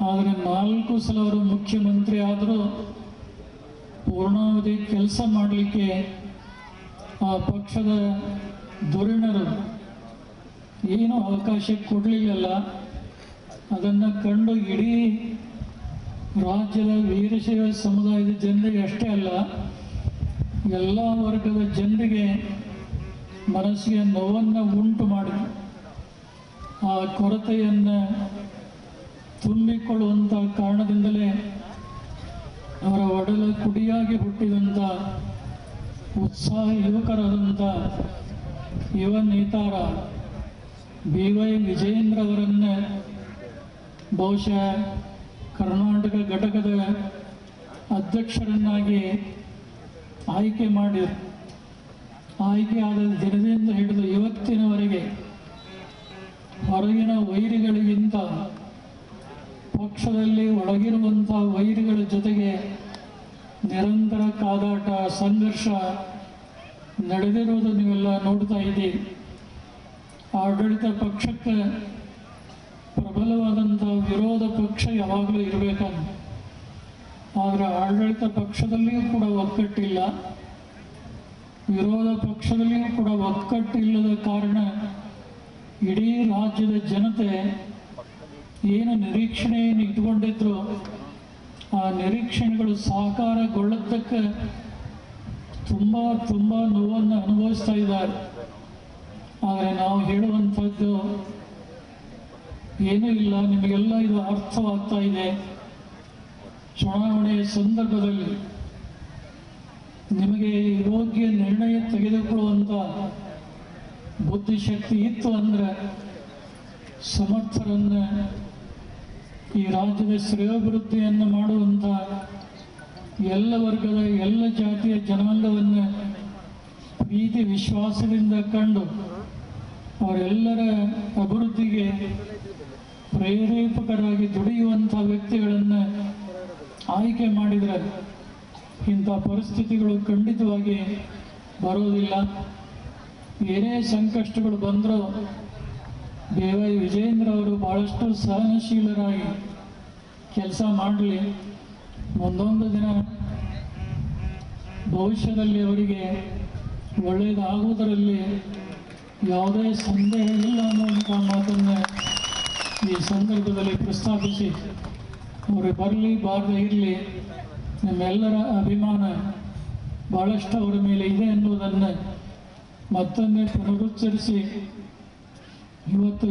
ಆದರೆ 4 ಸಲ ಅವರು ಮುಖ್ಯಮಂತ್ರಿ ಆದರೂ ಪೂರ್ಣಾವಧಿ ಕೆಲಸ ಮಾಡಲಿಕ್ಕೆ ಆ ಪಕ್ಷದ ಧುರೀಣರು ಏನೂ ಅವಕಾಶ ಕೊಡಲಿಲ್ಲ. ಅದನ್ನು ಕಂಡು ಇಡೀ ರಾಜ್ಯದ ವೀರಶೈವ ಸಮುದಾಯದ ಜನರಿಗೆ ಅಷ್ಟೇ ಅಲ್ಲ, ಎಲ್ಲ ವರ್ಗದ ಜನರಿಗೆ ಮನಸ್ಸಿಗೆ ನೋವನ್ನು ಉಂಟು ಮಾಡಿ ಆ ಕೊರತೆಯನ್ನು ತುಂಬಿಕೊಳ್ಳುವಂಥ ಕಾರಣದಿಂದಲೇ ಅವರ ಒಡಲ ಕುಡಿಯಾಗಿ ಹುಟ್ಟಿದಂಥ ಉತ್ಸಾಹ ಯುವಕರಾದಂಥ ಯುವ ನೇತಾರ BY ವಿಜಯೇಂದ್ರ ಅವರನ್ನು ಬಹುಶಃ ಕರ್ನಾಟಕ ಘಟಕದ ಅಧ್ಯಕ್ಷರನ್ನಾಗಿ ಆಯ್ಕೆ ಮಾಡಿದರು. ಆಯ್ಕೆಯಾದ ದಿನದಿಂದ ಹಿಡಿದು ಇವತ್ತಿನವರೆಗೆ ಹೊರಗಿನ ವೈರಿಗಳಿಗಿಂತ ಪಕ್ಷದಲ್ಲಿ ಒಳಗಿರುವಂಥ ವೈರಿಗಳ ಜೊತೆಗೆ ನಿರಂತರ ಕಾದಾಟ ಸಂಘರ್ಷ ನಡೆದಿರುವುದು ನೀವೆಲ್ಲ ನೋಡ್ತಾ ಇದ್ದೀವಿ. ಆಡಳಿತ ಪಕ್ಷಕ್ಕೆ ಪ್ರಬಲವಾದಂಥ ವಿರೋಧ ಪಕ್ಷ ಯಾವಾಗಲೂ ಇರಬೇಕಂತ, ಆದರೆ ಆಡಳಿತ ಪಕ್ಷದಲ್ಲಿಯೂ ಕೂಡ ಒಗ್ಗಟ್ಟಿಲ್ಲ, ವಿರೋಧ ಪಕ್ಷದಲ್ಲಿಯೂ ಕೂಡ ಒಗ್ಗಟ್ಟಿಲ್ಲದ ಕಾರಣ ಇಡೀ ರಾಜ್ಯದ ಜನತೆ ಏನು ನಿರೀಕ್ಷಣೆಯನ್ನು ಇಟ್ಕೊಂಡಿದ್ರು ಆ ನಿರೀಕ್ಷಣೆಗಳು ಸಾಕಾರಗೊಳ್ಳೋದಕ್ಕೆ ತುಂಬ ನೋವನ್ನು ಅನುಭವಿಸ್ತಾ ಇದ್ದಾರೆ. ಆದರೆ ನಾವು ಹೇಳುವಂಥದ್ದು ಏನೂ ಇಲ್ಲ, ನಿಮಗೆಲ್ಲ ಇದು ಅರ್ಥವಾಗ್ತಾ ಇದೆ. ಚುನಾವಣೆಯ ಸಂದರ್ಭದಲ್ಲಿ ನಿಮಗೆ ಯೋಗ್ಯ ನಿರ್ಣಯ ತೆಗೆದುಕೊಳ್ಳುವಂಥ ಬುದ್ಧಿಶಕ್ತಿ ಇತ್ತು ಅಂದರೆ ಸಮರ್ಥರನ್ನು ಈ ರಾಜ್ಯದ ಶ್ರೇಯೋಭಿವೃದ್ಧಿಯನ್ನು ಮಾಡುವಂಥ ಎಲ್ಲ ವರ್ಗದ ಎಲ್ಲ ಜಾತಿಯ ಜನಾಂಗವನ್ನು ಪ್ರೀತಿ ವಿಶ್ವಾಸದಿಂದ ಕಂಡು ಅವರೆಲ್ಲರ ಅಭಿವೃದ್ಧಿಗೆ ಪ್ರೇರೇಪಕರಾಗಿ ದುಡಿಯುವಂಥ ವ್ಯಕ್ತಿಗಳನ್ನು ಆಯ್ಕೆ ಮಾಡಿದರೆ ಇಂಥ ಪರಿಸ್ಥಿತಿಗಳು ಖಂಡಿತವಾಗಿ ಬರೋದಿಲ್ಲ. ಏನೇ ಸಂಕಷ್ಟಗಳು ಬಂದರೂ BY ವಿಜಯೇಂದ್ರ ಅವರು ಭಾಳಷ್ಟು ಸಹನಶೀಲರಾಗಿ ಕೆಲಸ ಮಾಡಲಿ. ಒಂದೊಂದು ದಿನ ಭವಿಷ್ಯದಲ್ಲಿ ಅವರಿಗೆ ಒಳ್ಳೆಯದಾಗುವುದರಲ್ಲಿ ಯಾವುದೇ ಸಂದೇಹ ಇಲ್ಲ ಅನ್ನುವಂಥ ಮಾತನ್ನು ಈ ಸಂದರ್ಭದಲ್ಲಿ ಪ್ರಸ್ತಾಪಿಸಿ, ಅವರು ಬರಲಿ ಬಾರದೇ ಇರಲಿ, ನಿಮ್ಮೆಲ್ಲರ ಅಭಿಮಾನ ಭಾಳಷ್ಟು ಅವರ ಮೇಲೆ ಇದೆ ಎನ್ನುವುದನ್ನು ಮತ್ತೊಮ್ಮೆ ಪುನರುಚ್ಚರಿಸಿ ಇವತ್ತು